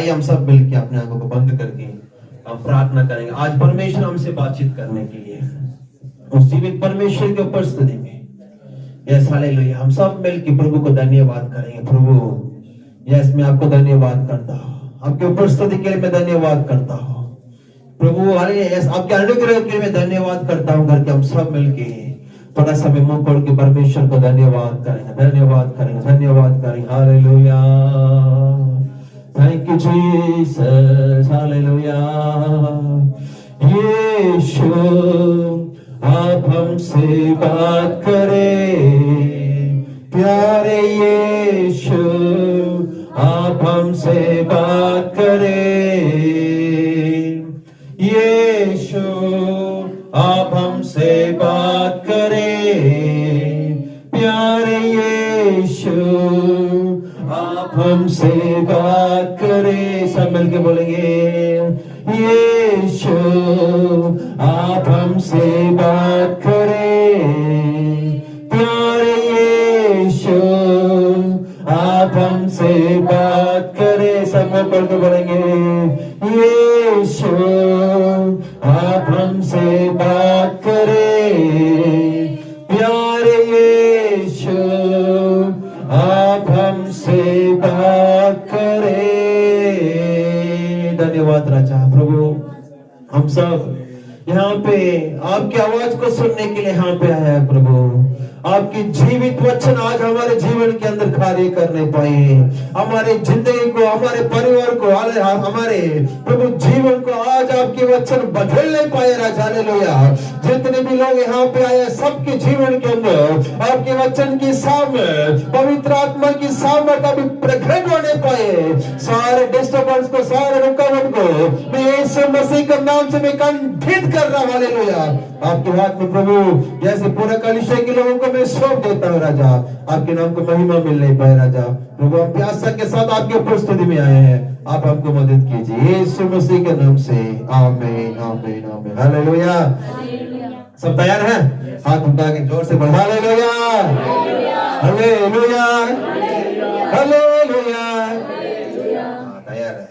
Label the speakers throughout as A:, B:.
A: आइए हम सब मिलकर अपने आंखों को बंद करके हम प्रार्थना करेंगे आज परमेश्वर हमसे बातचीत करने के लिए, उस जीवित परमेश्वर के उपस्थिति में। यस हालेलुया, हम सब मिलकर प्रभु को धन्यवाद करेंगे। प्रभु यस मैं आपको धन्यवाद करता हूँ, आपके उपस्थिति के लिए मैं धन्यवाद करता हूँ प्रभु। हालेलुया, यस आपके अनुग्रह के लिए मैं धन्यवाद करता हूँ करके हम सब मिलके थोड़ा सा भी मुंह खोल के परमेश्वर को धन्यवाद करेंगे, धन्यवाद करेंगे, धन्यवाद करेंगे। Hallelujah, thank you Jesus, hallelujah. यीशु आप हमसे बात करें, प्यारे यीशु आप हमसे बात करें, यीशु आप हमसे बात करें, प्यारे यीशु आप हमसे बात करें। सब मिलके बोलेंगे यीशु आप हमसे बात करें, प्यारे यीशु आप हमसे बात करें। सब मिलके बोलेंगे यीशु आप हमसे बात करें, प्यारे यीशु आप हमसे बात करें। धन्यवाद राजा। प्रभु हम सब यहाँ पे आपकी आवाज को सुनने के लिए यहाँ पे आया है प्रभु, आपकी जीवित वचन आज हमारे जीवन के अंदर कार्य करने पाए, हमारे जिंदगी को, हमारे परिवार को, हमारे प्रभु जीवन को आज आपके वचन बदलने पाए राजा। हालेलुया, जितने भी लोग यहाँ पे आए सबके जीवन के अंदर आपके वचन की सामर्थ, पवित्र आत्मा की सामर्थ अभी प्रकट होने पाए। सारे डिस्टर्बेंस को, सारे रुकावट को मैं यीशु मसीह के नाम से मैं खंडित कर रहा हूं। हालेलुया, आपके हाथ में प्रभु जैसे पूरा कलीसिया के लोगों को मैं सौंप देता हूँ राजा, आपके नाम को महिमा मिलने पाए राजा। प्रभु हम प्यासा के साथ आपकी उपस्थिति में आए हैं, आप हमको मदद कीजिए यीशु मसीह के नाम से, आमीन आमीन आमीन। हालेलुया, सब तैयार हैं? हाथ उठा के जोर से बोल हालेलुया हालेलुया हालेलुया। तैयार है?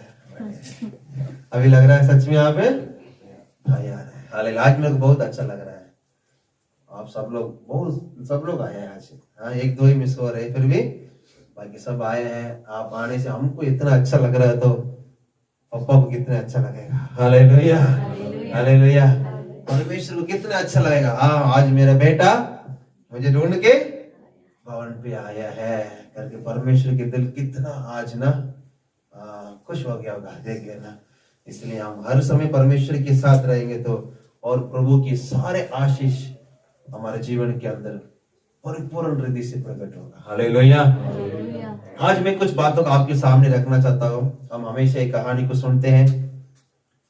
A: अभी लग रहा है सच में यहाँ पे तैयार है। हालेलुया, आज मेरे को बहुत अच्छा लग रहा है। आप सब लोग आए हैं आज। हाँ, एक दो ही मिस हो रहे फिर भी बाकी सब आए हैं। आप आने से हमको इतना अच्छा लग रहा है तो पापा को कितना अच्छा लगेगा। हालेलुया हालेलुया, परमेश्वर को कितना अच्छा लगेगा। हाँ, आज मेरा बेटा मुझे ढूंढ के भवन पे आया है करके परमेश्वर के दिल कितना आज ना खुश हो गया होगा देख के ना। इसलिए हम हर समय परमेश्वर के साथ रहेंगे तो और प्रभु की सारे आशीष हमारे जीवन के अंदर परिपूर्ण रीति से प्रकट होगा। हालेलुया। आज मैं कुछ बातों को आपके सामने रखना चाहता हूँ। हम हमेशा एक कहानी को सुनते हैं,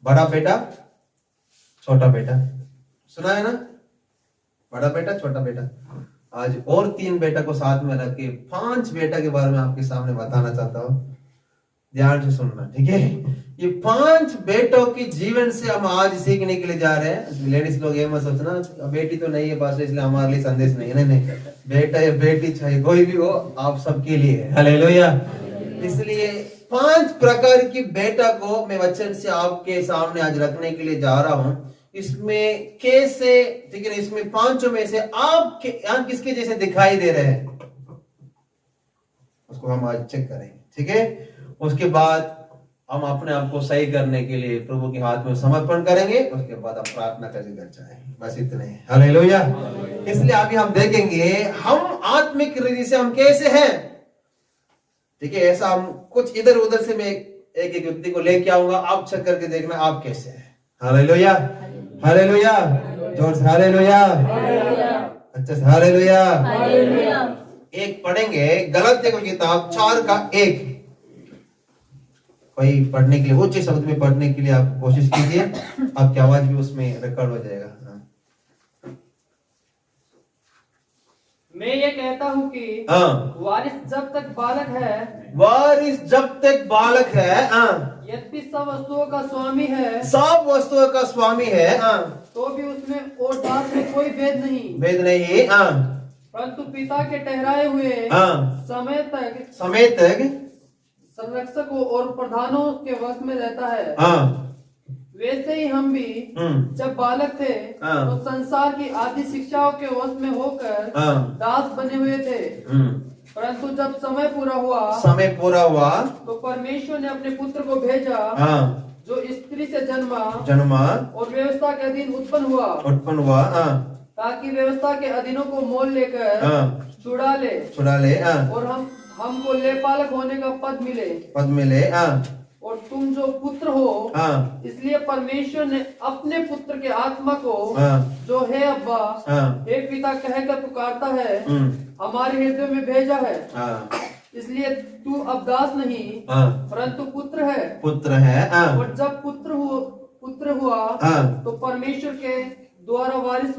A: बड़ा बेटा छोटा बेटा, सुना है ना? बड़ा बेटा छोटा बेटा। आज और 3 बेटा को साथ में रख के 5 बेटा के बारे में आपके सामने बताना चाहता हूँ। ध्यान से सुनना, ठीक है? ये 5 बेटों के जीवन से हम आज सीखने के लिए जा रहे हैं। लेडीज लोग ये मत सोचना बेटी तो नहीं है पास इसलिए हमारे लिए संदेश नहीं है। नहीं, बेटा या बेटी चाहे कोई भी हो आप सबके लिए है। हालेलुया। इसलिए 5 प्रकार की बेटा को मैं वचन से आपके सामने आज रखने के लिए जा रहा हूं। इसमें कैसे, ठीक है, इसमें 5 में से आप किसके जैसे दिखाई दे रहे हैं उसको हम आज चेक करेंगे, ठीक है? उसके बाद हम अपने आप को सही करने के लिए प्रभु के हाथ में समर्पण करेंगे। उसके बाद हम प्रार्थना करके घर जाएंगे। बस इतने ही। हालेलुया। इसलिए अभी हम देखेंगे हम आत्मिक रीति से हम कैसे हैं, ठीक है? ऐसा हम कुछ इधर उधर से मैं एक एक व्यक्ति को लेके आऊंगा, आप चेक करके देखना आप कैसे हैं। हालेलुया हालेलुया, जोर से हालेलुया, अच्छा से हालेलुया। एक पढ़ेंगे गलतियों की किताब 4:1। कोई पढ़ने के लिए ऊंचे शब्द में पढ़ने के लिए आप कोशिश कीजिए, आपकी आवाज भी उसमें रिकॉर्ड हो जाएगा।
B: मैं ये कहता हूँ कि वारिस जब तक बालक है,
A: वारिस जब तक बालक है,
B: यद्यपि सब वस्तुओं का स्वामी है,
A: सब वस्तुओं का स्वामी है,
B: तो भी उसमें और दास में कोई भेद नहीं,
A: परंतु
B: पिता के ठहराए हुए समय संरक्षकों और प्रधानों के वश में रहता है,
A: हाँ
B: वैसे ही हम भी जब बालक थे तो संसार की आदि शिक्षाओं के वश में होकर दास बने हुए थे। परंतु जब समय पूरा हुआ तो परमेश्वर ने अपने पुत्र को भेजा, जो स्त्री से जन्मा और व्यवस्था के अधीन उत्पन्न हुआ, ताकि व्यवस्था के अधीनों को मोल लेकर छुड़ा ले और हमको लेपालक होने का पद मिले। और तुम जो पुत्र हो, इसलिए परमेश्वर ने अपने पुत्र के आत्मा को, जो है अब्बा, हे पिता कहकर पुकारता है, हमारे हृदय में भेजा है। इसलिए तू अब दास नहीं परंतु पुत्र है। और जब पुत्र हुआ तो परमेश्वर के द्वारा वारिस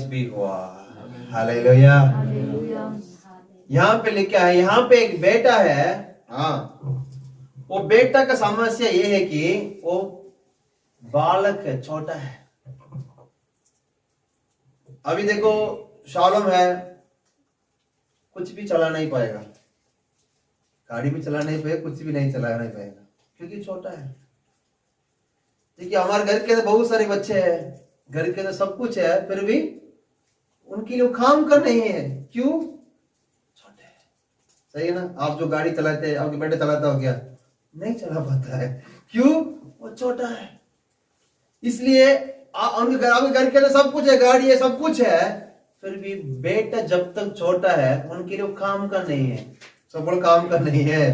B: भी हुआ। हालेलुया। यहाँ पे लिखा है, यहाँ पे एक बेटा है। वो बेटा का समस्या ये है कि वो बालक है, छोटा है। अभी देखो शालोम है, कुछ भी चला नहीं पाएगा, गाड़ी भी चला नहीं पाएगा, कुछ भी नहीं चला नहीं पाएगा, क्योंकि छोटा है। देखिए हमारे घर के तो बहुत सारे बच्चे हैं, घर के तो सब कुछ है, फिर भी उनके लिए काम कर नहीं है। क्यों? छोटे हैं। सही है ना? आप जो गाड़ी चलाते हैं, आपके बेटे चलाता हो क्या? नहीं चला पाता है। क्यों? वो छोटा है। इसलिए उनके घर के तो सब कुछ है, गाड़ी है, सब कुछ है, फिर भी बेटा जब तक छोटा है उनके लिए काम का नहीं है। सब लोग काम का नहीं है।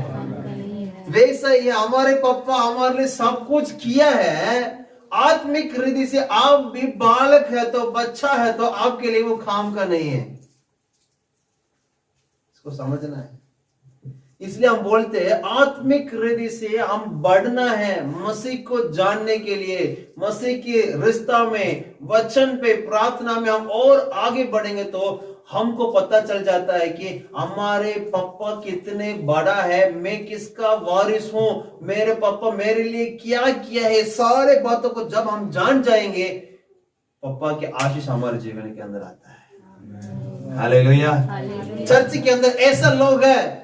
B: वैसा ही हमारे पापा हमारे लिए सब कुछ किया है। आत्मिक रीति से आप भी बालक है तो, बच्चा है तो, आपके लिए वो काम का नहीं है। इसको समझना है। इसलिए हम बोलते हैं आत्मिक रीति से हम बढ़ना है, मसीह को जानने के लिए, मसीह के रिश्ता में, वचन पे, प्रार्थना में हम और आगे बढ़ेंगे तो हमको पता चल जाता है कि हमारे पापा कितने बड़ा है, मैं किसका वारिस हूं, मेरे पापा मेरे लिए क्या किया है। सारे बातों को जब हम जान जाएंगे, पापा की आशीष हमारे जीवन के अंदर आता है। हालेलुया। चर्च के अंदर ऐसा लोग है,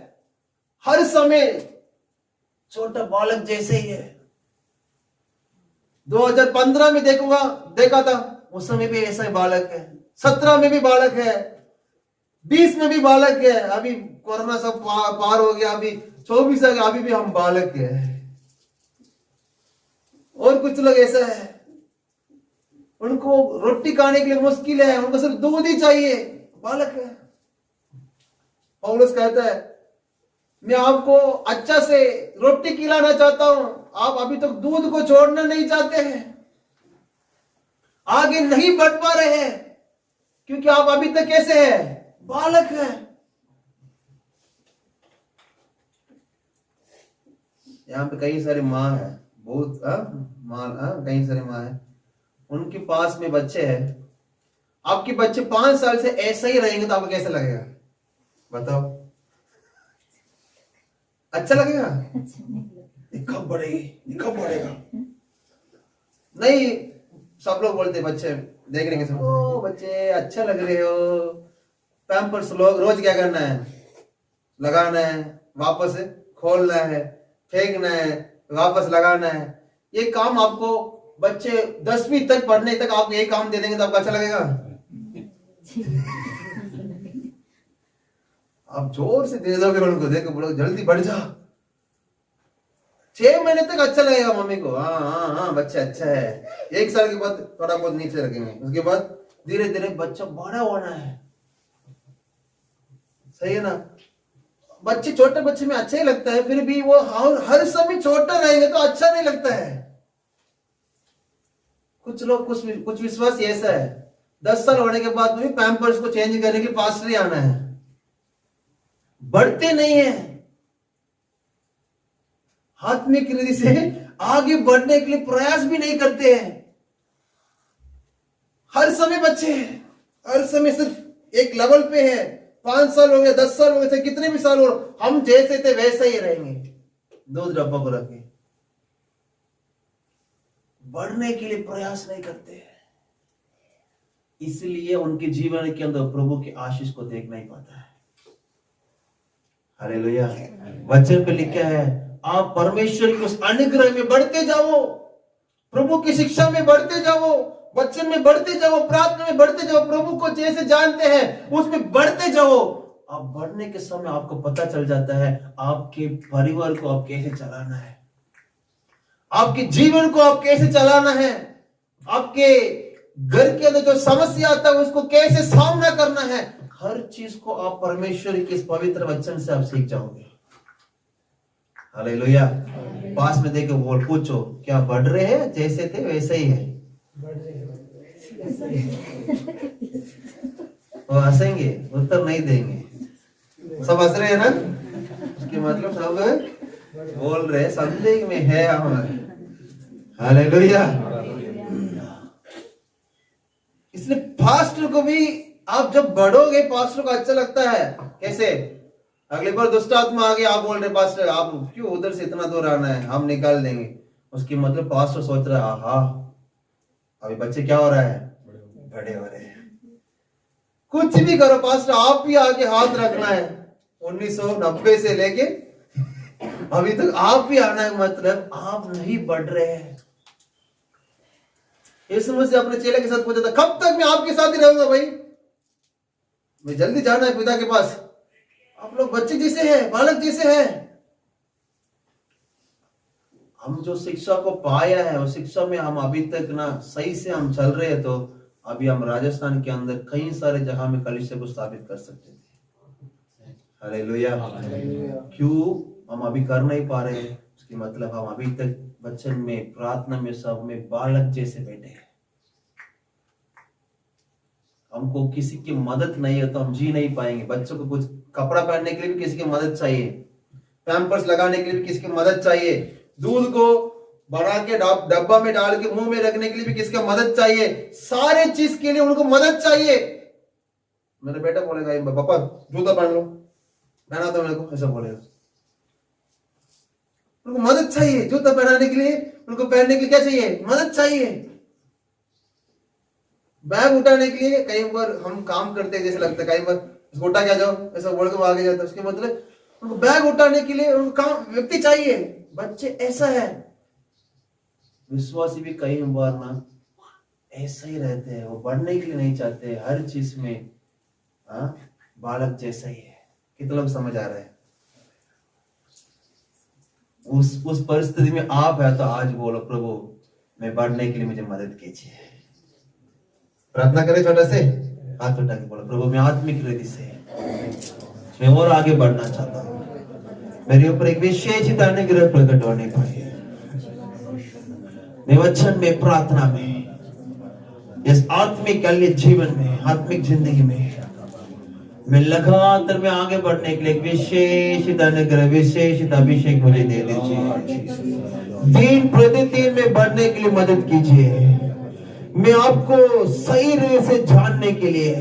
B: हर समय छोटा बालक जैसे ही है। 2015 में देखा था, उस समय भी ऐसा ही बालक है, 17 में भी बालक है, 20 में भी बालक है, अभी कोरोना सब पार हो गया, अभी 24 आ गया, अभी भी हम बालक है। और कुछ लोग ऐसा है, उनको रोटी खाने के लिए मुश्किल है, उनको सिर्फ दूध ही चाहिए, बालक है। पौलुस कहता है, मैं आपको अच्छा से रोटी खिलाना चाहता हूं, आप अभी तक दूध को छोड़ना नहीं चाहते हैं, आगे नहीं बढ़ पा रहे हैं, क्योंकि आप अभी तक कैसे हैं? बालक है। यहाँ पे कई सारी माँ है, बहुत कई सारी माँ है, उनके पास में बच्चे हैं। आपके बच्चे 5 साल से ऐसा ही रहेंगे तो आपको कैसा लगेगा? बताओ, अच्छा लगेगा? कब बढ़ेगा? नहीं, सब लोग बोलते, बच्चे देख रहे हैं, ओ बच्चे अच्छा लग रहे हो। पैम्पर्स लोग रोज क्या करना है? लगाना है, वापस खोलना है, फेंकना है, वापस लगाना है। ये काम आपको बच्चे 10वीं तक पढ़ने तक आपको ये काम दे देंगे तो आपको अच्छा लगेगा? आप जोर से दे दोगे उनको, देखो बोलो जल्दी बढ़ जा। 6 महीने तक अच्छा लगेगा मम्मी को, हाँ बच्चा अच्छा है। 1 साल के बाद थोड़ा बहुत नीचे रखेंगे, उसके बाद धीरे धीरे बच्चा बड़ा होना है। सही है ना? बच्चे, छोटे बच्चे में अच्छा ही लगता है, फिर भी वो हर समय छोटा रहेंगे तो अच्छा नहीं लगता है। कुछ लोग, कुछ विश्वास ऐसा है, 10 साल होने के बाद भी पैम्पर्स को चेंज करने के लिए पास्टर ही आना है, बढ़ते नहीं है। आत्मिक रीति से आगे बढ़ने के लिए प्रयास भी नहीं करते हैं। हर समय बच्चे हैं, हर समय सिर्फ एक लेवल पे है। 5 साल हो गए, 10 साल हो गए, कितने भी साल हो, हम जैसे थे वैसे ही रहेंगे, दूध डब्बा को रखे। बढ़ने के लिए प्रयास नहीं करते हैं, इसलिए उनके जीवन के अंदर प्रभु की आशीष को देख नहीं पाता है।
A: हालेलुया। वचन पे लिखा है आप परमेश्वर के उस अनुग्रह में बढ़ते जाओ, प्रभु की शिक्षा में बढ़ते जाओ, वचन में बढ़ते जाओ, प्रार्थना में बढ़ते जाओ, प्रभु को जैसे जानते हैं उसमें बढ़ते जाओ। आप बढ़ने के समय आपको पता चल जाता है आपके परिवार को आप कैसे चलाना है, आपके जीवन को आप कैसे चलाना है, आपके घर के अंदर जो समस्या आता है उसको कैसे सामना करना है। हर चीज को आप परमेश्वर के इस पवित्र वचन से आप सीख जाओगे। हालेलुया। पास में देखे बोल पूछो क्या बढ़ रहे हैं, जैसे थे वैसे ही है। वो हंसेंगे, उत्तर नहीं देंगे। सब हंस रहे हैं ना, उसके मतलब सब बोल रहे संदेह में है हमारे। हालेलुया। इसलिए पास्टर को भी आप जब बढ़ोगे, पास्टर को अच्छा लगता है। कैसे? अगली बार दुष्ट आत्मा आ गया, आप बोल रहे पास्टर आप क्यों उधर से इतना दूर आना है, हम निकाल देंगे। उसकी मतलब पास्टर सोच रहा है आहा अभी बच्चे क्या हो रहा है, बड़े हो रहे हैं। कुछ भी करो पास्टर, आप ही आगे हाथ रखना है। 1990 से लेके अभी तक आप भी आना है, मतलब आप नहीं बढ़ रहे हैं। यीशु मसीह अपने चेले के साथ पूछा था कब तक मैं आपके साथ ही रहूंगा भाई, मैं जल्दी जाना है पिता के पास। आप लोग बच्चे जैसे हैं, बालक जैसे हैं। हम जो शिक्षा को पाया है उस शिक्षा में हम अभी तक ना सही से हम चल रहे हैं, तो अभी हम राजस्थान के अंदर कई सारे जगह में कलीसिया को स्थापित कर सकते थे। हालेलुया। क्यों हम अभी कर नहीं पा रहे हैं? उसकी मतलब हम अभी तक वचन में, प्रार्थना में, सब में बालक जैसे बैठे हैं। हमको किसी की मदद नहीं है तो हम जी नहीं पाएंगे। बच्चों को कुछ कपड़ा पहनने के लिए भी किसी की मदद चाहिए, पैम्पर्स लगाने के लिए भी किसी की मदद चाहिए, दूध को बढ़ा के डब्बा में डाल के मुंह में रखने के लिए भी किसी का मदद चाहिए। सारे चीज के लिए उनको मदद चाहिए। मेरा बेटा बोलेगा पापा जूता पहन लो, पहना दो मेरे को, ऐसा बोलेगा। उनको मदद चाहिए, जूता पहनाने के लिए, उनको पहनने के लिए क्या चाहिए, मदद चाहिए। बैग उठाने के लिए कई बार हम काम करते हैं जैसे लगता है, कई बार उठा क्या जाओ ऐसा बोल के आगे जाता है। उसके मतलब उनको बैग उठाने के लिए उनको काम व्यक्ति चाहिए। बच्चे ऐसा है, विश्वासी भी कई बार ना ऐसा ही रहते हैं, वो बढ़ने के लिए नहीं चाहते, हर चीज में बालक जैसा ही है। कितने लोग समझ आ रहे हैं? उस परिस्थिति में आप है तो आज बोलो प्रभु मैं बढ़ने के लिए मुझे मदद कीजिए। प्रार्थना करें छोटा से हाथ उठा के बोलो प्रभु मैं आत्मिक रीति से मैं और आगे बढ़ना चाहता हूँ, मेरे ऊपर एक विशेष अनुग्रह प्रकट होने पाए। मैं वचन में, प्रार्थना में, इस आत्मिक जीवन में, आत्मिक जिंदगी में मैं लगातार में आगे बढ़ने के लिए एक विशेष अनुग्रह, विशेष अभिषेक मुझे दे दीजिए। दिन प्रतिदिन में बढ़ने के लिए मदद कीजिए। मैं आपको सही रे से जानने के लिए,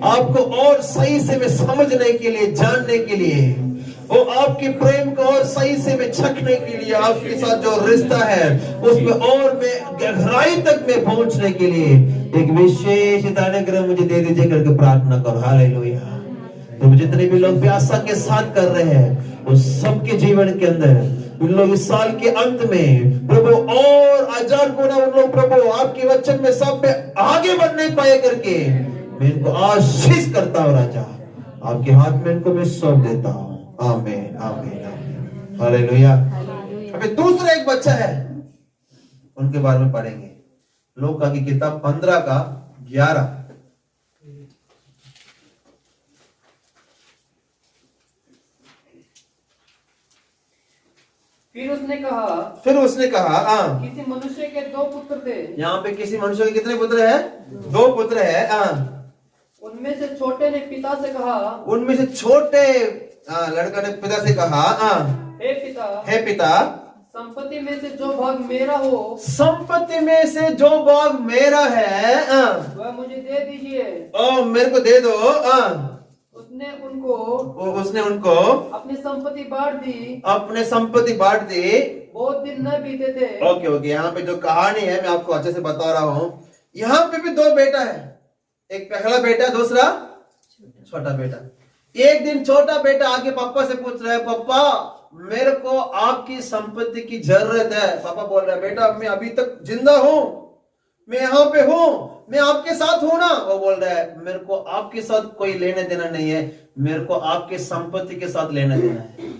A: आपको और सही से मैं समझने के लिए, जानने के लिए, और आपके प्रेम को और सही से मैं छकने के लिए, आपके साथ जो रिश्ता है उसमें और मैं गहराई तक में पहुंचने के लिए एक विशेष अनुग्रह मुझे दे दीजिए करके प्रार्थना करो। हालेलुया। तो जितने भी लोग प्यासा के साथ कर रहे हैं उस सबके जीवन के अंदर उन लोग इस साल के अंत में प्रभु और 1000 गुना उन लोग प्रभु आपके वचन में सब में आगे बढ़ने पाए करके मैं इनको आशीष करता हूँ। राजा आपके हाथ में इनको मैं सौंप देता हूँ। आमीन आमीन हालेलुया। अभी दूसरा एक बच्चा है, उनके बारे में पढ़ेंगे। लूका की किताब 15 का 11।
B: फिर उसने कहा किसी मनुष्य के 2 पुत्र थे।
A: यहाँ पे किसी मनुष्य के कितने पुत्र हैं? 2 पुत्र हैं।
B: उनमें से छोटे ने पिता से कहा,
A: उनमें से छोटे लड़का ने पिता से कहा हे पिता
B: संपत्ति में से जो भाग मेरा हो,
A: संपत्ति में से जो भाग मेरा है
B: वह मुझे दे दीजिए।
A: मेरे को दे दो। उसने उनको
B: अपनी संपत्ति बांट दी।
A: बांट दी।
B: बहुत दिन न बीते थे।
A: ओके यहाँ पे जो कहानी है मैं आपको अच्छे से बता रहा हूँ। यहाँ पे भी 2 बेटा है, एक पहला बेटा, दूसरा छोटा बेटा। एक दिन छोटा बेटा आके पापा से पूछ रहा है, पापा मेरे को आपकी संपत्ति की जरूरत है। पापा बोल रहा है, बेटा मैं अभी तक जिंदा हूं, मैं यहाँ पे हूं, मैं आपके साथ हूं ना। वो बोल रहा है, मेरे को आपके साथ कोई लेने देना नहीं है, मेरे को आपके संपत्ति के साथ लेना देना है।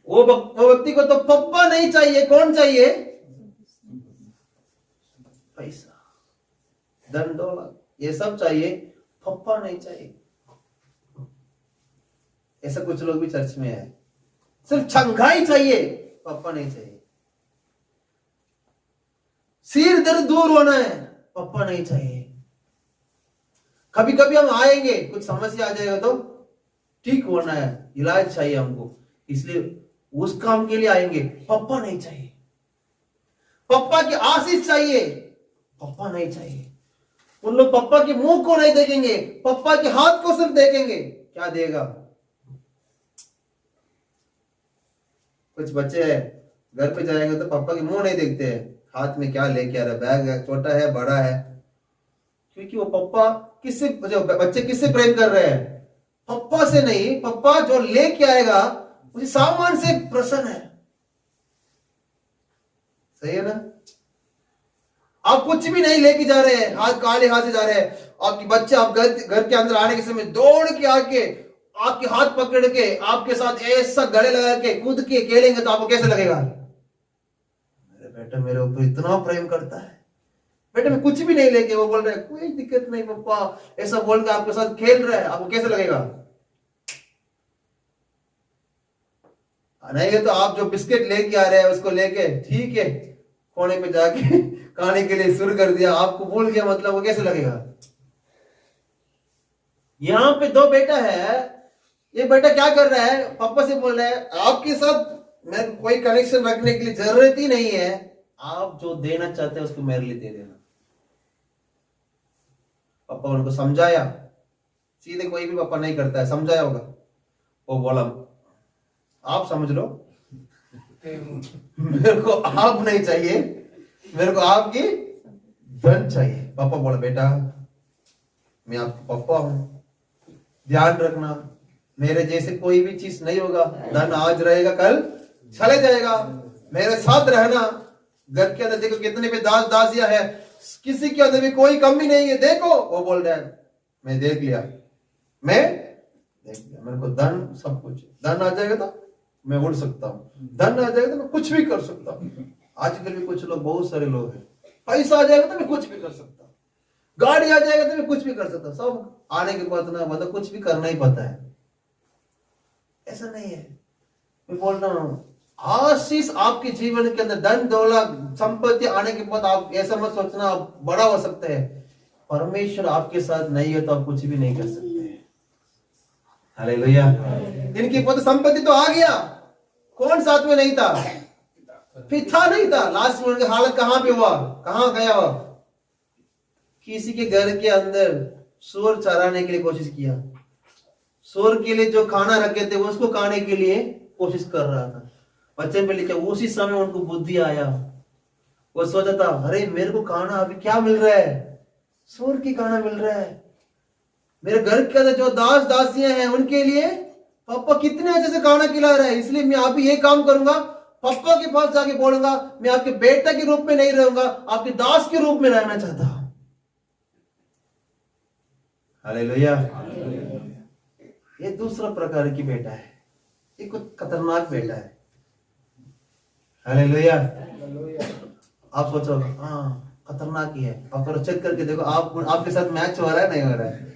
A: वो व्यक्ति को तो पप्पा नहीं चाहिए, कौन चाहिए? पैसा, धन दौलत, ये सब चाहिए, पप्पा नहीं चाहिए। ऐसा कुछ लोग भी चर्च में है, सिर्फ छंगाई चाहिए, पप्पा नहीं चाहिए। सिर दर्द दूर होना है, पप्पा नहीं चाहिए। कभी कभी हम आएंगे, कुछ समस्या आ जाएगा तो ठीक होना है, इलाज चाहिए हमको, इसलिए उस काम के लिए आएंगे, पप्पा नहीं चाहिए। पप्पा की आशीष चाहिए, पप्पा नहीं चाहिए। उन लोग पप्पा के मुंह को नहीं देखेंगे, पप्पा के हाथ को सिर्फ देखेंगे। क्या देगा? कुछ बच्चे हैं, घर पे जाएंगे तो पापा के मुंह नहीं देखते हैं, हाथ में क्या लेके आ रहा है, बैग है, छोटा है बड़ा है, क्योंकि वो पप्पा किससे, जो बच्चे किससे प्रेम कर रहे हैं? पप्पा से नहीं, पप्पा जो लेके आएगा उसी सामान से प्रसन्न है। सही है ना? आप कुछ भी नहीं लेके जा रहे हैं, हाथ काले हाथ से जा रहे हैं, आपकी बच्चे आप घर के अंदर आने के समय दौड़ के आके आपके हाथ पकड़ के आपके साथ ऐसा गले लगा के कूद के खेलेंगे तो आपको कैसे लगेगा? मेरे बेटा मेरे ऊपर इतना प्रेम करता है, बेटा मैं कुछ भी नहीं लेके, वो बोल रहा है कोई दिक्कत नहीं पापा, ऐसा बोल के आपके साथ खेल रहा है, आपको कैसे लगेगा? नहीं तो आप जो बिस्किट लेके आ रहे हैं उसको लेके ठीक है कोने पे जाके खाने के लिए शुरू कर दिया, आपको भूल गया, मतलब वो कैसे लगेगा? यहां पे दो बेटा है, ये बेटा क्या कर रहा है? पापा से बोल रहा है, आपके साथ मैं कोई कनेक्शन रखने के लिए जरूरत ही नहीं है, आप जो देना चाहते हैं उसको मेरे लिए दे देना। पापा उनको समझाया, सीधे कोई भी पापा नहीं करता है, समझाया होगा। वो बोला आप समझ लो, मेरे को आप नहीं चाहिए, मेरे को आपकी धन चाहिए। पापा बोला बेटा मैं आपका पापा हूं, ध्यान रखना मेरे जैसे कोई भी चीज नहीं होगा, धन आज रहेगा कल चले जाएगा, मेरे साथ रहना। घर के अंदर देखो कितने भी दास दासियां है, किसी के अंदर भी कोई कमी नहीं है, देखो। वो बोल रहा है मैं देख लिया, मैं देख लिया, मेरे को धन सब कुछ, धन आ जाएगा तो मैं उड़ सकता हूँ, धन आ जाएगा तो मैं कुछ भी कर सकता हूँ। आजकल भी कुछ लोग, बहुत सारे लोग हैं, पैसा आ जाएगा तो मैं कुछ भी कर सकता हूँ, गाड़ी आ जाएगा तो मैं कुछ भी कर सकता हूँ, सब आने के बाद ना मतलब कुछ भी करना ही पता है। ऐसा नहीं है, मैं बोल रहा हूँ आशीष आपके जीवन के अंदर, धन दौलत संपत्ति आने के बाद आप ऐसा मत सोचना आप बड़ा हो सकते हैं। परमेश्वर आपके साथ नहीं है तो आप कुछ भी नहीं कर सकते। हालेलुया। इनकी पद संपत्ति तो आ गया, कौन साथ में नहीं था? पिता नहीं था। लास्ट में उनकी हालत कहां पे हुआ, कहां गया हुआ? किसी के घर के अंदर सूअर चराने के लिए कोशिश किया, सूअर के लिए जो खाना रखे थे उसको खाने के लिए कोशिश कर रहा था। बच्चे पे लिखा, उसी समय उनको बुद्धि आया, वो सोचा था अरे मेरे को खाना अभी क्या मिल रहा है, सूअर की खाना मिल रहा है। मेरे घर के अंदर जो दास दासियां हैं उनके लिए पापा कितने अच्छे से खाना खिला रहा है, इसलिए मैं अभी ये काम करूंगा, पापा के पास जाके बोलूंगा मैं आपके बेटा के रूप में नहीं रहूंगा, आपके दास के रूप में रहना चाहता हूं। हालेलुया। ये दूसरा प्रकार की बेटा है, ये कुछ खतरनाक बेटा है। हालेलुया। आप सोचो हाँ खतरनाक ही है, आप थोड़ा चेक करके देखो आपके साथ मैच हो रहा है नहीं हो रहा है,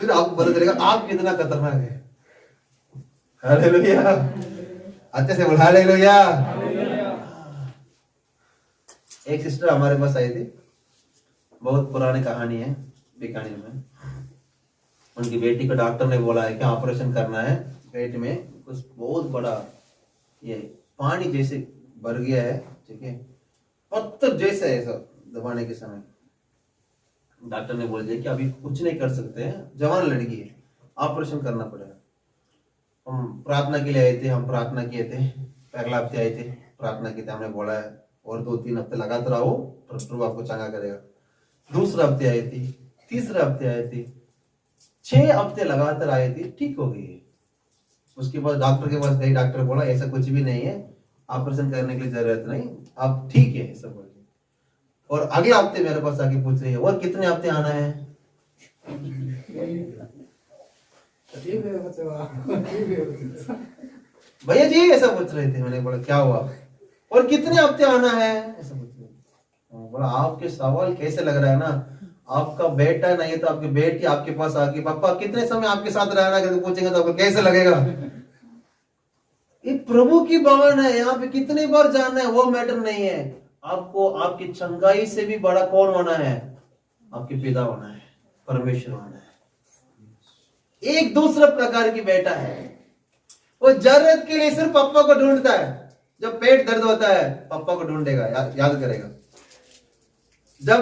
A: फिर आपको पता चलेगा आप कितना खतरनाक है। हालेलुया। अच्छे से बोल हालेलुया। एक सिस्टर हमारे पास आई थी, बहुत पुरानी कहानी है, बीकानेर में। उनकी बेटी को डॉक्टर ने बोला है कि ऑपरेशन करना है, पेट में कुछ बहुत बड़ा ये पानी जैसे भर गया है, ठीक है, पत्थर जैसे है सब दबाने के समय। डॉक्टर ने बोल दिया कि अभी कुछ नहीं कर सकते हैं, जवान लड़की है, ऑपरेशन करना पड़ेगा। हम प्रार्थना के लिए आए थे, हम प्रार्थना किए थे, पहला हफ्ते आए थे, प्रार्थना की थी, हमने बोला है और 2-3 हफ्ते लगातार आओ, प्रभु आपको चंगा करेगा। दूसरे हफ्ते आई थी, तीसरे हफ्ते आई थी, 6 हफ्ते लगातार आई थी, ठीक हो गई। उसके बाद डॉक्टर के पास गई, डॉक्टर बोला ऐसा कुछ भी नहीं है, ऑपरेशन करने की जरूरत नहीं, आप ठीक है सब बोल। और अगले हफ्ते मेरे पास आके पूछ रही है और कितने हफ्ते आना है? भैया जी ऐसा पूछ रहे थे। मैंने बोला क्या हुआ और कितने हफ्ते आना है ऐसा पूछ रहे थे। बोला आपके सवाल कैसे लग रहा है ना, आपका बेटा नहीं तो आपकी बेटी आपके पास आके पापा कितने समय आपके साथ रहना करके पूछेंगे तो आपको कैसे लगेगा? ये प्रभु की भवन है, यहाँ पे कितनी बार जाना है वो मैटर नहीं है, आपको आपकी चंगाई से भी बड़ा कौन होना है? आपके पिता होना है, परमेश्वर होना है। एक दूसरा प्रकार की बेटा है, वो जरूरत के लिए सिर्फ पापा को ढूंढता है। जब पेट दर्द होता है पापा को ढूंढेगा, याद करेगा। जब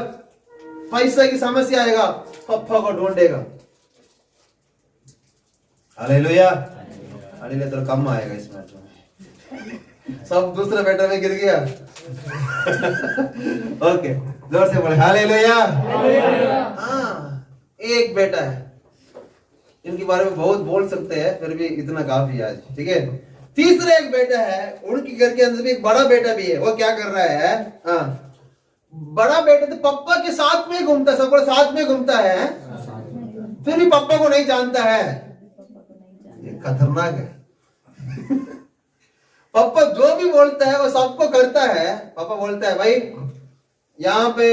A: पैसा की समस्या आएगा पापा को ढूंढेगा। Hallelujah, hallelujah. तो कम आएगा इस मैच में, सब दूसरे बेटा में गिर गया। ओके, जोर से बोले हालेलुया। हाँ, एक बेटा है, इनके बारे में बहुत बोल सकते हैं, फिर भी इतना काफी आज, ठीक है। तीसरा एक बेटा है, उनके घर के अंदर भी एक बड़ा बेटा भी है। वो क्या कर रहा है? हाँ, बड़ा बेटा तो पापा के साथ में घूमता है, सबको साथ में घूमता है, फिर भी पापा को नहीं जानता है। ये खतरनाक है। पापा जो भी बोलता है वो सबको करता है। पापा बोलता है भाई यहाँ पे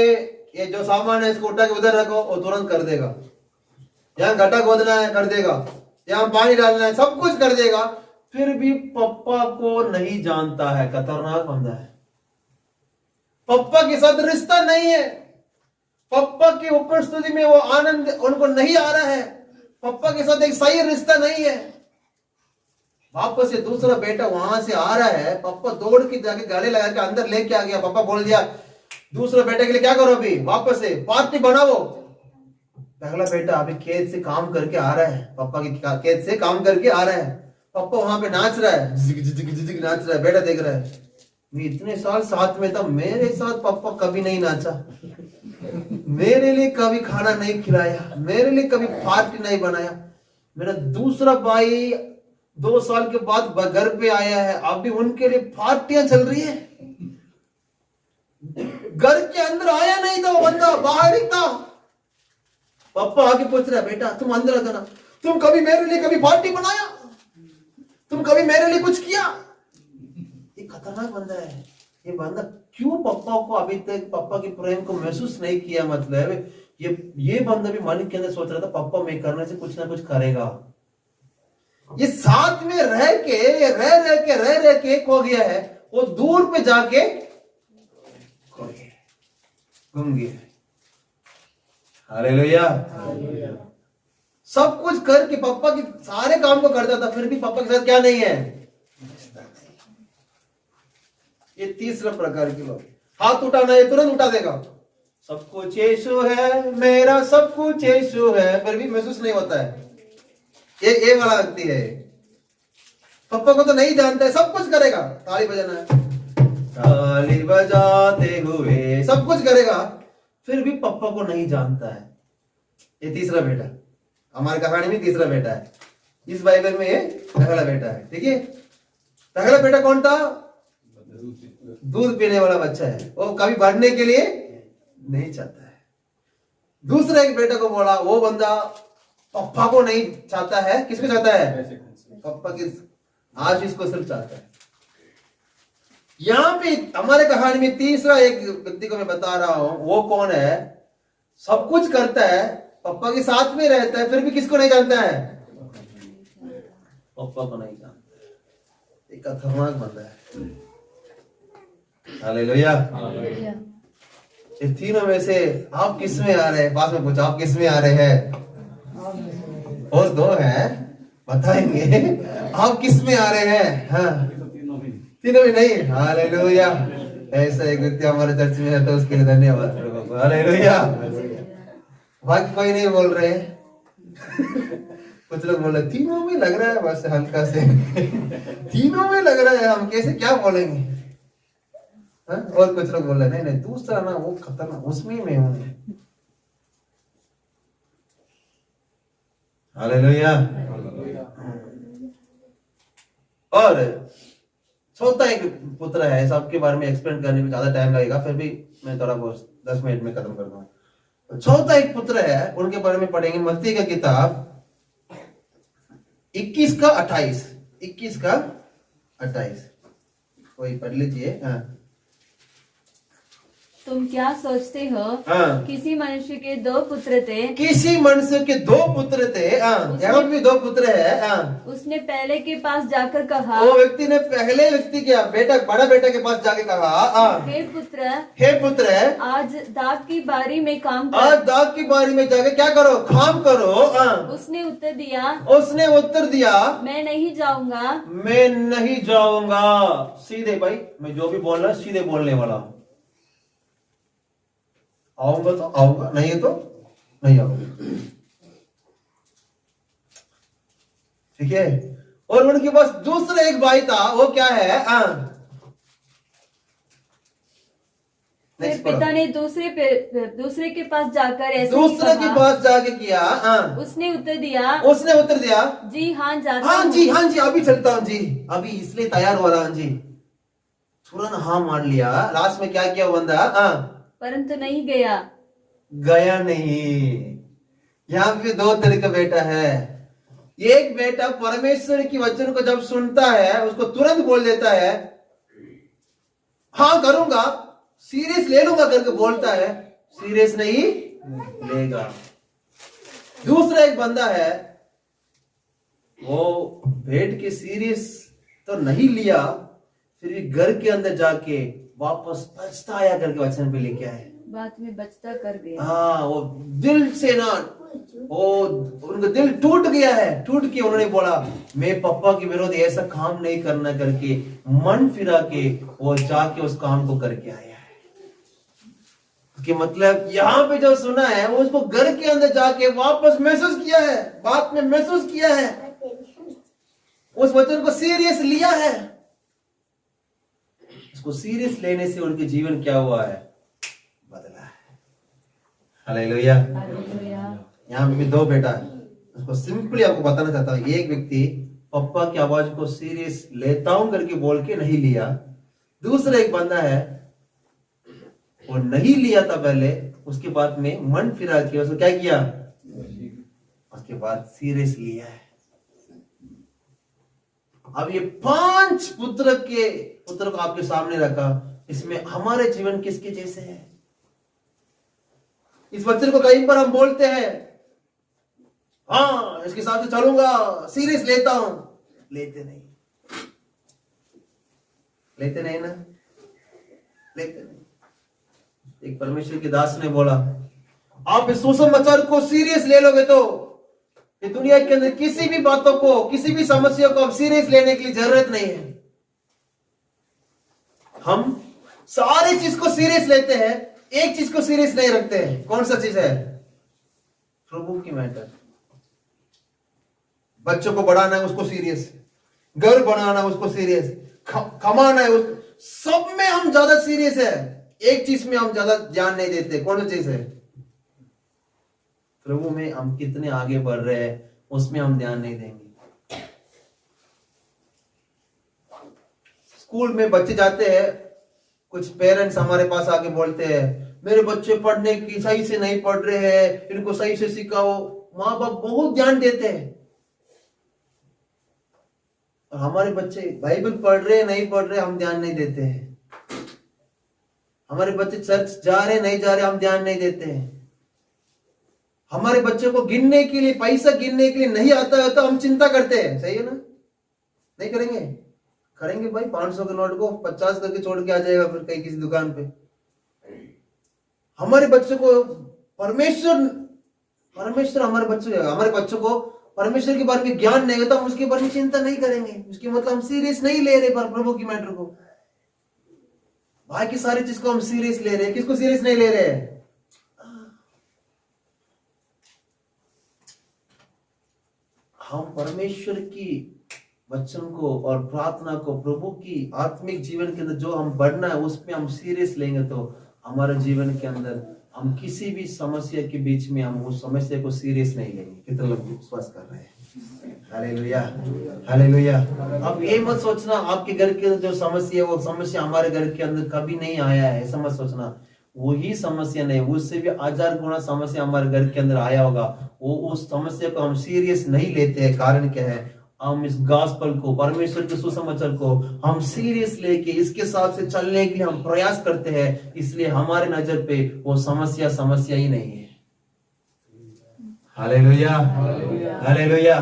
A: ये जो सामान है इसको उठा के उधर रखो, वो तुरंत कर देगा। यहाँ गड्ढा खोदना है कर देगा, यहाँ पानी डालना है सब कुछ कर देगा, फिर भी पापा को नहीं जानता है। खतरनाक बंदा है। पापा के साथ रिश्ता नहीं है, पापा की उपस्थिति में वो आनंद उनको नहीं आ रहा है, पापा के साथ एक सही रिश्ता नहीं है। वापस से दूसरा बेटा वहां से आ रहा है, पापा दौड़ के जाके गले लगा के अंदर लेके आ गया। पापा बोल दिया दूसरे बेटे के लिए क्या करो अभी वापस से पार्टी बनाओ। पहला बेटा अभी खेत से काम करके आ रहा है, पापा की खेत से काम करके आ रहा है, पापा वहां पे नाच रहा है, जिग नाच रहा है, बेटा देख रहा है। मैं इतने साल साथ में था, मेरे साथ पापा कभी नहीं नाचा, मेरे लिए कभी खाना नहीं खिलाया, मेरे लिए कभी पार्टी नहीं बनाया। मेरा दूसरा भाई 2 साल के बाद घर पे आया है, अभी उनके लिए पार्टियां चल रही है। घर के अंदर आया नहीं था वो बंदा, बाहर ही था। पापा आके पूछ रहा है बेटा तुम अंदर आता ना, तुम कभी मेरे लिए कभी पार्टी बनाया, तुम कभी मेरे लिए कुछ किया? ये खतरनाक बंदा है। ये बंदा क्यों पापा को अभी तक पापा के प्रेम को महसूस नहीं किया? मतलब ये बंदा भी मन के अंदर सोच रहा था पापा मैं करने से कुछ ना कुछ करेगा। ये साथ में रह के खो गया है, वो दूर पे जाके घूम गया। हालेलुया। सब कुछ करके पापा के सारे काम को करता था, फिर भी पापा के साथ क्या नहीं है? ये तीसरा प्रकार के लोग। हाथ उठाना है तुरंत उठा देगा, सब कुछ यीशु है, मेरा सब कुछ यीशु है, फिर भी महसूस नहीं होता है। ये वाला व्यक्ति है। पापा को तो नहीं जानता है, सब कुछ करेगा, ताली बजाना है, ताली बजाते हुए सब कुछ करेगा, फिर भी पापा को नहीं जानता है। ये तीसरा बेटा, हमारी कहानी में तीसरा बेटा है, इस बाइबल में ये पहला बेटा है। ठीक है, पहला बेटा कौन था? दूध पीने वाला बच्चा है, वो कभी बढ़ने के लिए नहीं चाहता है। दूसरा एक बेटा को बोला, वो बंदा पापा को नहीं चाहता है, किसको चाहता है? पापा की आशीष को सिर्फ चाहता है। यहां पे हमारे कहानी में तीसरा एक व्यक्ति को मैं बता रहा हूं, वो कौन है? सब कुछ करता है, पापा के साथ में रहता है, फिर भी किसको नहीं जानता है? पापा को नहीं जानता। एक खतरनाक बंदा है। हालेलुया। इस तीनों में से आप किस में आ रहे हैं? पास में पूछो, आप किस में आ रहे हैं? और 2 हैं, बताएंगे आप किस में आ रहे हैं? हाँ, तीनों भी नहीं। हालेलुया। ऐसा एक व्यक्ति हमारे चर्च में है तो उसके लिए धन्यवाद प्रभु को। हालेलुया। बाकी कोई नहीं बोल रहे। कुछ लोग बोल रहे तीनों में लग रहा है, बस हल्का से तीनों में लग रहा है, हम कैसे क्या बोलेंगे? और कुछ लोग बोल रहे नहीं दूसरा ना वो खतरनाक, उसमें मैं हूं। हालेलुया। और चौथा एक पुत्र है, सबके बारे में एक्सप्लेन करने में ज्यादा टाइम लगेगा, फिर भी मैं थोड़ा बहुत 10 मिनट में खत्म कर दूंगा। चौथा एक पुत्र है, उनके बारे में पढ़ेंगे मत्ती का किताब 21 का 28। 21 का 28 कोई पढ़ लीजिए। हाँ।
C: तुम क्या सोचते हो? किसी मनुष्य के 2 पुत्र थे।
A: किसी मनुष्य के 2 पुत्र थे। यहाँ भी 2 पुत्र है।
C: उसने पहले के पास जाकर कहा,
A: वो व्यक्ति ने पहले व्यक्ति के बेटा, बड़ा बेटा के पास जाके कहा,
C: हे पुत्र,
A: हे पुत्र,
C: आज दाख की बारी में काम कर।
A: आज दाख की बारी में जाके क्या करो? काम करो।
C: उसने उत्तर दिया,
A: मैं
C: नहीं जाऊंगा।
A: मैं नहीं जाऊंगा। सीधे भाई, मैं जो भी बोल रहा सीधे बोलने वाला हूं। आऊंगा तो आऊंगा, नहीं है तो नहीं आऊंगा। ठीक है। और उनके पास दूसरा एक भाई था, वो क्या है?
C: फिर पिता ने दूसरे के पास जाकर ऐसे
A: दूसरे के पास जाके किया।
C: उसने उत्तर दिया, जी हाँ जाता हूं।
A: हाँ जी अभी चलता हूँ जी, अभी इसलिए तैयार हो रहा हूँ जी। तुरंत हाँ मार लिया। लास्ट में क्या किया बंदा? परंतु
C: नहीं गया
A: नहीं। यहाँ पे 2 तरह का बेटा है। एक बेटा परमेश्वर की वचन को जब सुनता है, उसको तुरंत बोल देता है, हाँ करूंगा, सीरियस ले लूंगा करके बोलता है, सीरियस नहीं लेगा। दूसरा एक बंदा है, वो बैठ के सीरियस तो नहीं लिया, फिर भी घर के अंदर जाके वापस पछताया करके वचन पे लेके आए,
C: बात में बचता कर गया।
A: हाँ, वो दिल से ना, वो उनका दिल टूट गया है। टूट के उन्होंने बोला, मैं पापा के विरोध ऐसा काम नहीं करना करके मन फिरा के वो जाके उस काम को करके आया है। कि मतलब यहाँ पे जो सुना है, वो उसको घर के अंदर जाके वापस महसूस किया है, बात में महसूस किया है, उस वचन को सीरियस लिया है। उसको सीरियस लेने से उनके जीवन क्या हुआ है? बदला है। हालेलुया। यहाँ पे भी 2 बेटा है। उसको सिंपली आपको बताना चाहता हूँ, एक व्यक्ति पापा की आवाज को सीरियस लेता हूं करके बोल के नहीं लिया। दूसरा एक बंदा है, वो नहीं लिया था पहले, उसके बाद में मन फिरा के उसको क्या किया? उसके बाद सीरियस लिया है। अब ये 5 पुत्र को आपके सामने रखा, इसमें हमारे जीवन किसके जैसे है? इस वचन को कहीं पर हम बोलते हैं, हाँ इसके साथ चलूंगा, सीरियस लेता हूं, लेते नहीं ना, लेते नहीं। एक परमेश्वर के दास ने बोला, आप इस सुसमाचार को सीरियस ले लोगे तो ये दुनिया के अंदर किसी भी बातों को, किसी भी समस्या को आप सीरियस लेने की जरूरत नहीं है। हम सारी चीज को सीरियस लेते हैं, एक चीज को सीरियस नहीं रखते हैं। कौन सा चीज है? प्रभु की मैटर। बच्चों को बढ़ाना है उसको सीरियस, घर बनाना है उसको सीरियस, कमाना है सब में हम ज्यादा सीरियस है। एक चीज में हम ज्यादा ध्यान नहीं देते। कौन सी चीज है? प्रभु में हम कितने आगे बढ़ रहे हैं, उसमें हम ध्यान नहीं देंगे। स्कूल में बच्चे जाते हैं, कुछ पेरेंट्स हमारे पास आके बोलते हैं, मेरे बच्चे पढ़ने की सही से नहीं पढ़ रहे हैं, इनको सही से सिखाओ। माँ बाप बहुत ध्यान देते हैं, और हमारे बच्चे बाइबल पढ़ रहे नहीं पढ़ रहे हम ध्यान नहीं देते हैं। हमारे बच्चे चर्च जा रहे नहीं जा रहे हम ध्यान नहीं देते हैं। हमारे बच्चों को गिनने के लिए, पैसा गिनने के लिए नहीं आता है तो हम चिंता करते हैं। सही है ना? नहीं करेंगे? करेंगे भाई। 500 के नोट को 50 करके छोड़ के आ जाएगा फिर कहीं किसी दुकान पे। हमारे बच्चों को परमेश्वर हमारे बच्चों को परमेश्वर के बारे में ज्ञान नहीं होता, हम उसके बारे में चिंता नहीं करेंगे। उसके मतलब हम सीरियस नहीं ले रहे पर प्रभु की मैटर को। बाकी सारी चीज को हम सीरियस ले रहे हैं, किसको सीरियस नहीं ले रहे हैं? हम परमेश्वर की वचन को और प्रार्थना को, प्रभु की आत्मिक जीवन के अंदर जो हम बढ़ना है उसमें हम सीरियस लेंगे तो हमारे जीवन के अंदर हम किसी भी समस्या के बीच में हम उस समस्या को सीरियस नहीं लेंगे। कितने लोग विश्वास कर रहे हैं? Hallelujah, hallelujah. अब ये मत सोचना आपके घर के जो समस्या है वो समस्या हमारे घर के अंदर कभी नहीं आया है, ऐसा मत सोचना। वही समस्या नहीं, उससे भी 1000 गुना समस्या हमारे घर के अंदर आया होगा, वो उस समस्या को हम सीरियस नहीं लेते हैं। कारण क्या है? हम इस गॉस्पेल को, परमेश्वर के सुसमाचार को हम सीरियस लेके इसके साथ से चलने के लिए हम प्रयास करते हैं, इसलिए हमारे नजर पे वो समस्या ही नहीं है। Hallelujah, hallelujah.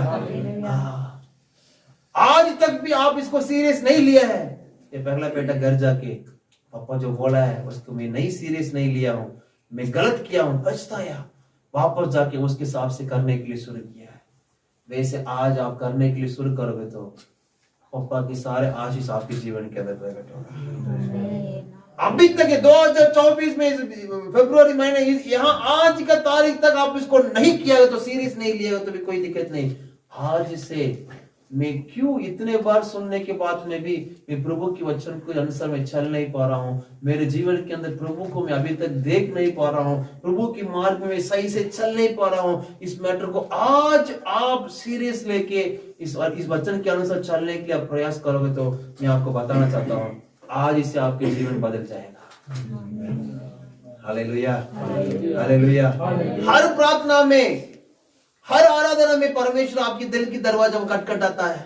A: आज तक भी आप इसको सीरियस नहीं लिया है। ये पहला बेटा घर जाके पापा जो बोला है उसको मैं नहीं सीरियस नहीं लिया हूं, मैं गलत किया हूं, पछताया, वापस जाके उसके हिसाब से करने के लिए शुरू किया है। वैसे आज आप करने के लिए शुरू करोगे तो पापा की सारे आशीष आपके जीवन के अंदर प्रकट होगा। अभी तक 2024 में फरवरी महीने यहाँ आज का तारीख तक आप इसको नहीं किया तो सीरियस नहीं लिया तो भी कोई दिक्कत नहीं। आज से मैं क्यों इतने बार सुनने के बाद में भी मैं प्रभु के वचन के अनुसार में चल नहीं पा रहा हूँ, मेरे जीवन के अंदर प्रभु को मैं अभी तक देख नहीं पा रहा हूँ, प्रभु की मार्ग में मैं सही से चल नहीं पा रहा हूँ। इस मैटर को आज आप सीरियस लेके इस वचन के अनुसार चलने के लिए आप प्रयास करोगे तो मैं आपको बताना चाहता हूँ आज इससे आपके जीवन बदल जाएगा। Hallelujah, hallelujah. हर प्रार्थना में, हर आराधना में परमेश्वर आपके दिल की दरवाजा को खटखटाता है।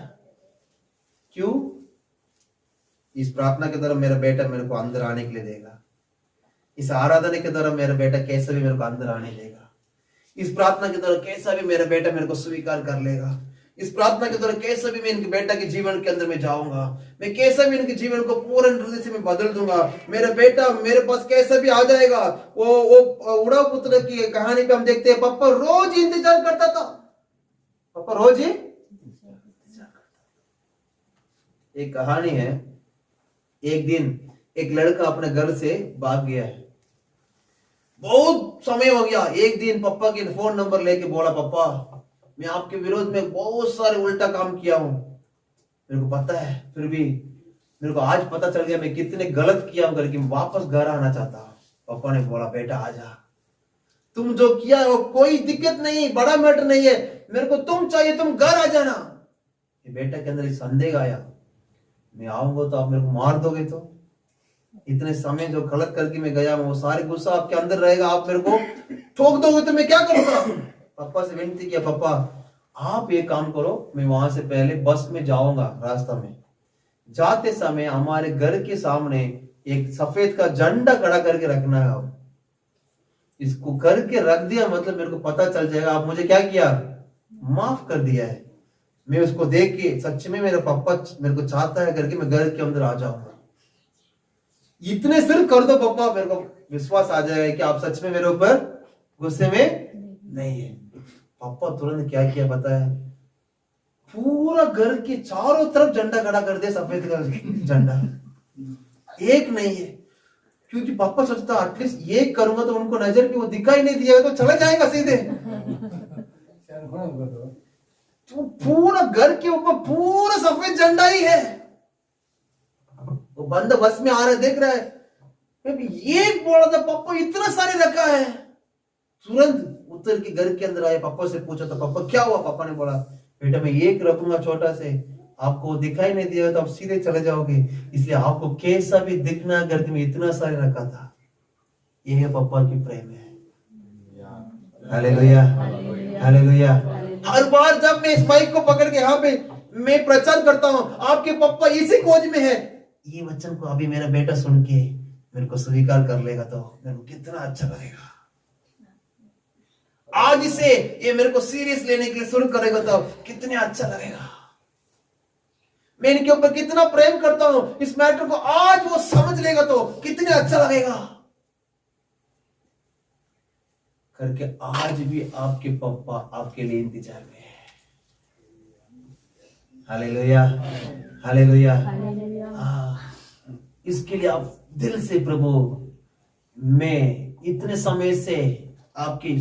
A: क्यों? इस प्रार्थना के द्वारा मेरा बेटा मेरे को अंदर आने के लिए देगा, इस आराधना के द्वारा मेरा बेटा कैसा भी मेरे को अंदर आने देगा, इस प्रार्थना के द्वारा कैसा भी मेरा बेटा मेरे को स्वीकार कर लेगा, इस प्रार्थना के द्वारा कैसा भी मैं इनके बेटा के जीवन के अंदर में जाऊंगा, मैं कैसा भी इनके जीवन को पूर्ण हृदय से मैं बदल दूंगा। मेरा बेटा मेरे पास कैसा भी आ जाएगा। वो उड़ाऊ पुत्र की कहानी पे हम देखते हैं, पापा रोज इंतजार करता था, पापा रोज ही एक कहानी है। एक दिन एक लड़का अपने घर से भाग गया है, बहुत समय हो गया। एक दिन पापा के फोन नंबर लेके बोला, पापा मैं आपके विरोध में बहुत सारे उल्टा काम किया हूं, मेरे को पता है, फिर भी मेरे को आज पता चल गया मैं कितने गलत किया हूं करके वापस घर आना चाहता हूं। पापा ने बोला, बेटा आजा, तुम जो किया है वो कोई दिक्कत नहीं, बड़ा मैटर नहीं है, मेरे को तुम चाहिए, तुम घर आ जाना। ये बेटा के अंदर संदेह आया, मैं आऊंगा तो आप मेरे को मार दोगे, तो इतने समय जो गलत करके मैं गया हूं वो सारे गुस्सा आपके अंदर रहेगा, आप मेरे को ठोक दोगे तो मैं क्या करूंगा। पापा से विनती किया, पापा आप ये काम करो, मैं वहां से पहले बस में जाऊंगा, रास्ता में जाते समय हमारे घर के सामने एक सफेद का झंडा खड़ा करके रखना है। आप इसको करके रख दिया मतलब मेरे को पता चल जाएगा आप मुझे क्या किया, माफ कर दिया है। मैं उसको देख के सच में मेरा पापा मेरे को चाहता है करके मैं घर के अंदर आ जाऊंगा। इतने सिर्फ कर दो पापा, मेरे को विश्वास आ जाएगा कि आप सच में मेरे ऊपर गुस्से में नहीं है। पापा तुरंत क्या किया पता है, पूरा घर के चारों तरफ झंडा खड़ा कर दिया, सफेद का झंडा, एक नहीं है। क्योंकि पापा सोचता एटलीस्ट ये करूंगा तो उनको नजर पे वो दिखाई नहीं दिया तो चला जाएगा सीधे। तो पूरा घर के ऊपर पूरा सफेद झंडा ही है। वो बंदा बस में आ रहा है, देख रहा है, ये बोला था पापा इतना सारे रखा है। तुरंत उतर के घर के अंदर आए, पापा से पूछा था पापा क्या हुआ। पापा ने बोला, बेटा मैं एक रखूंगा छोटा से, आपको दिखाई नहीं दिया तो आप सीधे चले जाओगे, इसलिए आपको कैसा भी दिखना करके मैं इतना सारे रखा था। ये है पापा की प्रेम है। Hallelujah, hallelujah. हर बार जब मैं इस माइक को पकड़ के यहाँ पे मैं प्रचार करता हूँ, आपके पापा इसी खोज में है, ये वचन को अभी मेरा बेटा सुन के मेरे को स्वीकार कर लेगा तो मेरे को कितना अच्छा लगेगा। आज से ये मेरे को सीरियस लेने के लिए शुरू करेगा तो कितने अच्छा लगेगा। मैं इनके ऊपर कितना प्रेम करता हूं, इस मैटर को आज वो समझ लेगा तो कितने अच्छा लगेगा करके आज भी आपके पापा आपके लिए इंतजार में है। Hallelujah, hallelujah. इसके लिए आप दिल से, प्रभु मैं इतने समय से आपकी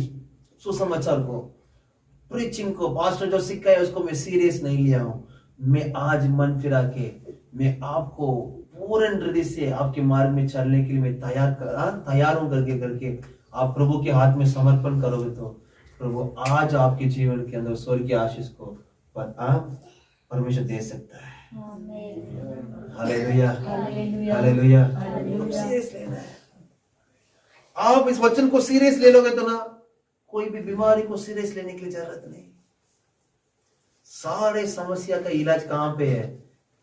A: सुसमाचार को, प्रीचिंग को, पास्टर जो सिखाया उसको मैं सीरियस नहीं लिया हूं। मैं आज मन फिरा के मैं आपको पूर्ण हृदय से आपके मार्ग में चलने के लिए मैं तैयार हूं करके आप प्रभु के हाथ में समर्पण करोगे तो प्रभु आज आपके जीवन के अंदर स्वर्गीय आशीष को परमेश्वर दे सकता है। Hallelujah, hallelujah. अब सीरियस लेना है। आप इस वचन को सीरियस ले लोगे तो ना कोई भी बीमारी को सीरियस लेने की जरूरत नहीं। सारे समस्या का इलाज कहां पे है?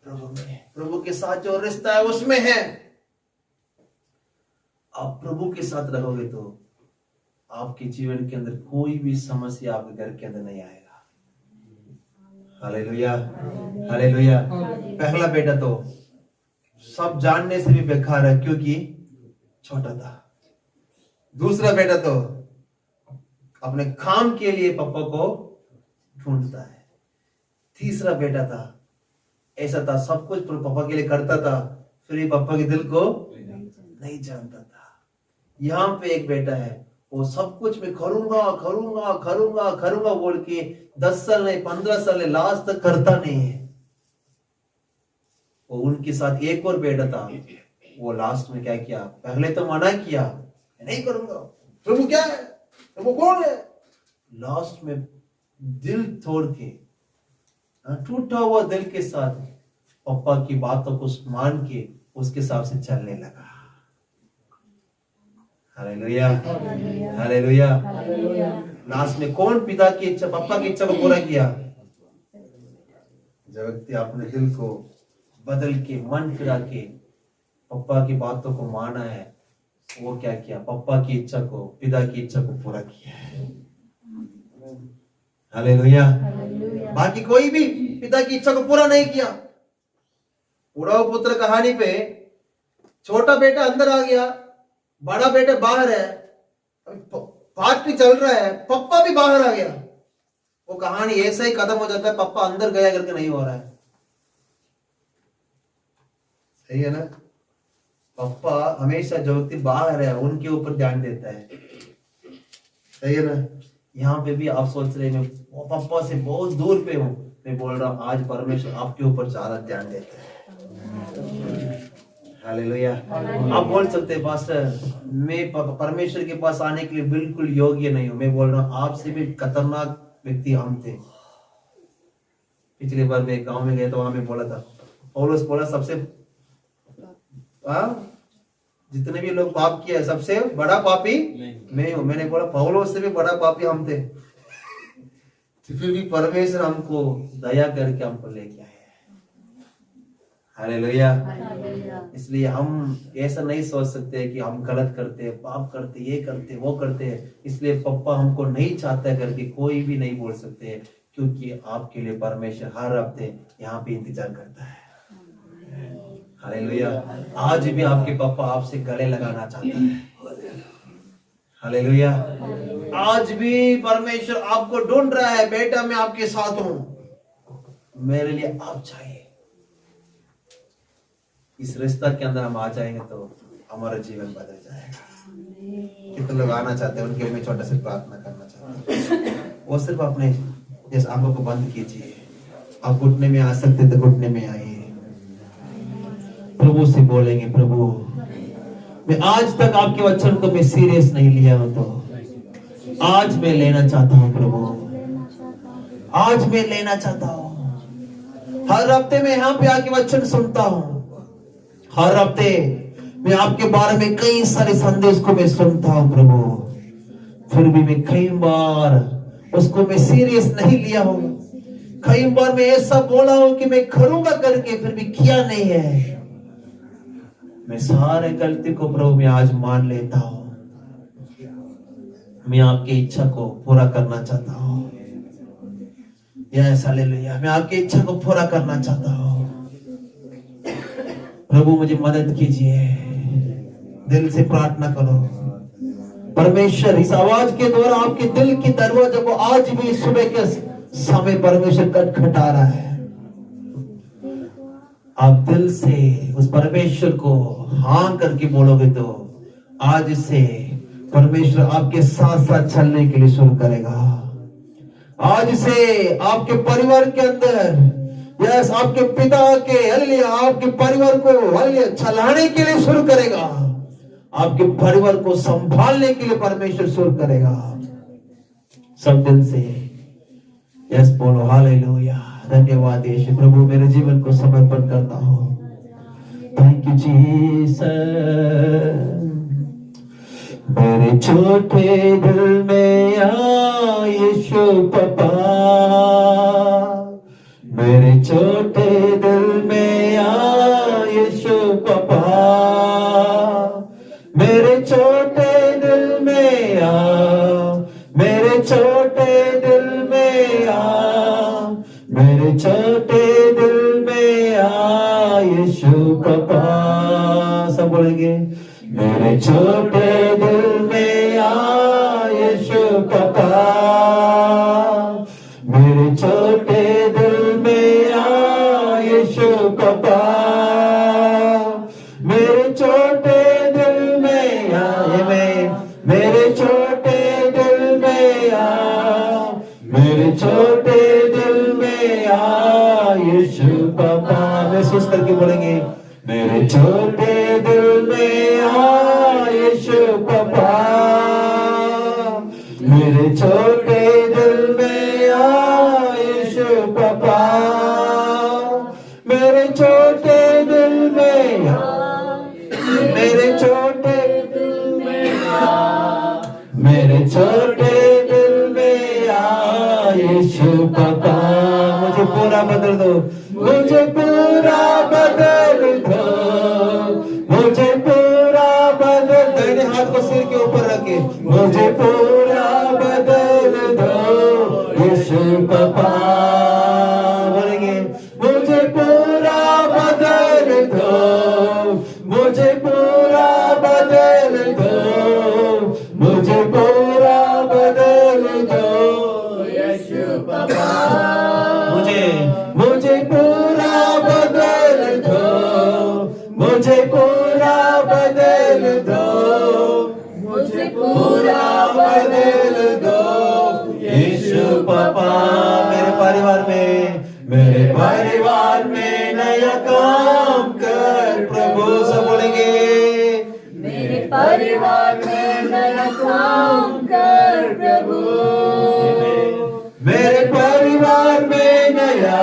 A: प्रभु में। प्रभु के साथ जो रिश्ता है उसमें है। आप प्रभु के साथ रहोगे तो आपके जीवन के अंदर कोई भी समस्या आपके घर के अंदर नहीं आएगा। Hallelujah, hallelujah. पहला बेटा तो सब जानने से भी बेकार है क्योंकि छोटा था। दूसरा बेटा तो अपने काम के लिए पापा को ढूंढता है। तीसरा बेटा था ऐसा था, सब कुछ पापा के लिए करता था, फिर भी पापा के दिल को नहीं जानता था। यहाँ पे एक बेटा है, वो सब कुछ मैं करूंगा करूंगा करूंगा करूंगा बोल के 10 साल नहीं 15 साल नहीं लास्ट तक करता नहीं है। वो उनके साथ एक और बेटा था, वो लास्ट में क्या किया? पहले तो मना किया, नहीं करूंगा, प्रभु क्या है, प्रभु कौन है? लास्ट में दिल तोड़ के, टूटा हुआ दिल के साथ पापा की बातों को मान के उसके हिसाब से चलने लगा। Hallelujah, hallelujah. लास्ट में कौन पिता की इच्छा, पापा की इच्छा को पूरा किया? जब व्यक्ति अपने दिल को बदल के मन फिरा के पापा की बातों को माना है, वो क्या किया? पापा की इच्छा को, पिता की इच्छा को पूरा किया है। हालेलुया। बाकी कोई भी पिता की इच्छा को पूरा नहीं किया। उड़ाऊ पुत्र कहानी पे छोटा बेटा अंदर आ गया, बड़ा बेटा बाहर है, पार्टी चल रहा है, पप्पा भी बाहर आ गया। वो कहानी ऐसा ही खत्म हो जाता है, पप्पा अंदर गया करके नहीं हो रहा है। सही है ना? पप्पा हमेशा जो व्यक्ति बाहर है उनके ऊपर ध्यान देता है। सही है ना? यहाँ पे भी आप सोच रहे हैं वो पप्पा से बहुत दूर पे हूं, मैं बोल रहा हूं आज परमेश्वर आपके ऊपर ज्यादा ध्यान देता है। हालेलुया। आप बोल सकते हैं पास्टर मैं परमेश्वर के पास आने के लिए बिल्कुल योग्य नहीं हूं। मैं बोल रहा हूं आपसे भी खतरनाक व्यक्ति हम थे। पिछली बार मैं गांव में गया तो वहां में बोला था, पौलुस बोला सबसे जितने भी लोग पाप किया सबसे बड़ा पापी मैं हूं। मैंने बोला पौलुस से भी बड़ा पापी हम थे, फिर भी परमेश्वर हमको दया करके हमको लेके आए। हालेलुया। इसलिए हम ऐसा नहीं सोच सकते कि हम गलत करते, पाप करते, ये करते, वो करते, इसलिए पप्पा हमको नहीं चाहता करके कोई भी नहीं बोल सकते, क्योंकि आपके लिए परमेश्वर हर हफ्ते यहाँ पे इंतजार करता है। हालेलुया। आज भी आपके पापा आपसे गले लगाना चाहता है। हालेलुया। आज भी परमेश्वर आपको ढूंढ रहा है, बेटा मैं आपके साथ हूं, मेरे लिए आप चाहिए। इस रिश्ता के अंदर हम आ जाएंगे तो हमारा जीवन बदल जाएगा। कितने लोग आना चाहते हैं, उनके लिए मैं छोटा सा प्रार्थना करना चाहता हूँ। वो सिर्फ अपने इस आंखों को बंद कीजिए। आप घुटने में आ सकते तो घुटने में आइए, प्रभु से बोलेंगे प्रभु मैं आज तक आपके वचन को मैं सीरियस नहीं लिया हूं, तो आज मैं लेना चाहता हूं प्रभु, आज मैं लेना चाहता हूं। हर हफ्ते मैं यहाँ पे आके वचन सुनता हूं, हर हफ्ते मैं आपके बारे में कई सारे संदेश को मैं सुनता हूं प्रभु, फिर भी मैं कई बार उसको मैं सीरियस नहीं लिया हूं। कई बार मैं ऐसा बोला हूं कि मैं करूंगा करके फिर भी किया नहीं है। मैं सारे गलती को प्रभु मैं आज मान लेता हूं। मैं आपकी इच्छा को पूरा करना चाहता हूं। Yes hallelujah. मैं आपकी इच्छा को पूरा करना चाहता हूं। प्रभु मुझे मदद कीजिए। दिल से प्रार्थना करो। परमेश्वर इस आवाज के द्वारा आपके दिल की दरवाजा को आज भी सुबह के समय परमेश्वर खटखटा रहा है। आप दिल से उस परमेश्वर को हाँ करके बोलोगे तो आज से परमेश्वर आपके साथ साथ चलने के लिए शुरू करेगा। आज से आपके परिवार के अंदर यस आपके पिता के हालेलुया आपके परिवार को हालेलुया चलाने के लिए शुरू करेगा। आपके परिवार को संभालने के लिए परमेश्वर शुरू करेगा सब दिल से। यस बोलो हालेलुया। धन्यवाद यीशु। प्रभु मेरे जीवन को समर्पण करता हूँ। Thank you Jesus. मेरे छोटे दिल में आ यीशु पापा, मेरे छोटे दिल में आ यीशु पापा, मेरे छोटे दिल में आ, मेरे छोटे दिल में आ, मेरे छोटे दिल में आ यीशु पापा। सब बोलेंगे मेरे छोटे दिल में आ यीशु पापा, मेरे छोटे दिल में आ यीशु पापा, मेरे छोटे दिल में आ, मेरे छोटे दिल में आ, मेरे छोटे दिल में आ यीशु पापा। महसूस करके बोलेंगे मेरे छोटे दिल में आ यीशु पापा, मेरे छोटे दिल में आ यीशु पापा, मेरे छोटे दिल में आ, मेरे छोटे दिल में आ, मेरे छोटे दिल में आ यीशु पापा। मुझे पूरा बदल दो, मुझे पूरा बदल दो, मुझे पूरा बदल। दाहिने हाथ को सिर के ऊपर रखे, मुझे पूरा बदल दो यीशु पापा। बोलेंगे मुझे पूरा बदल दो, मुझे पूरा बदल दो, मुझे पूरा बदल दो यीशु पापा। मुझे पूरा बदल दो, मुझे पूरा बदल दो, मुझे पूरा बदल दो यीशु पापा। मेरे परिवार में, मेरे परिवार में नया काम कर प्रभु। सब बोलेंगे
C: मेरे परिवार में नया काम कर प्रभु,
A: मेरे परिवार में नया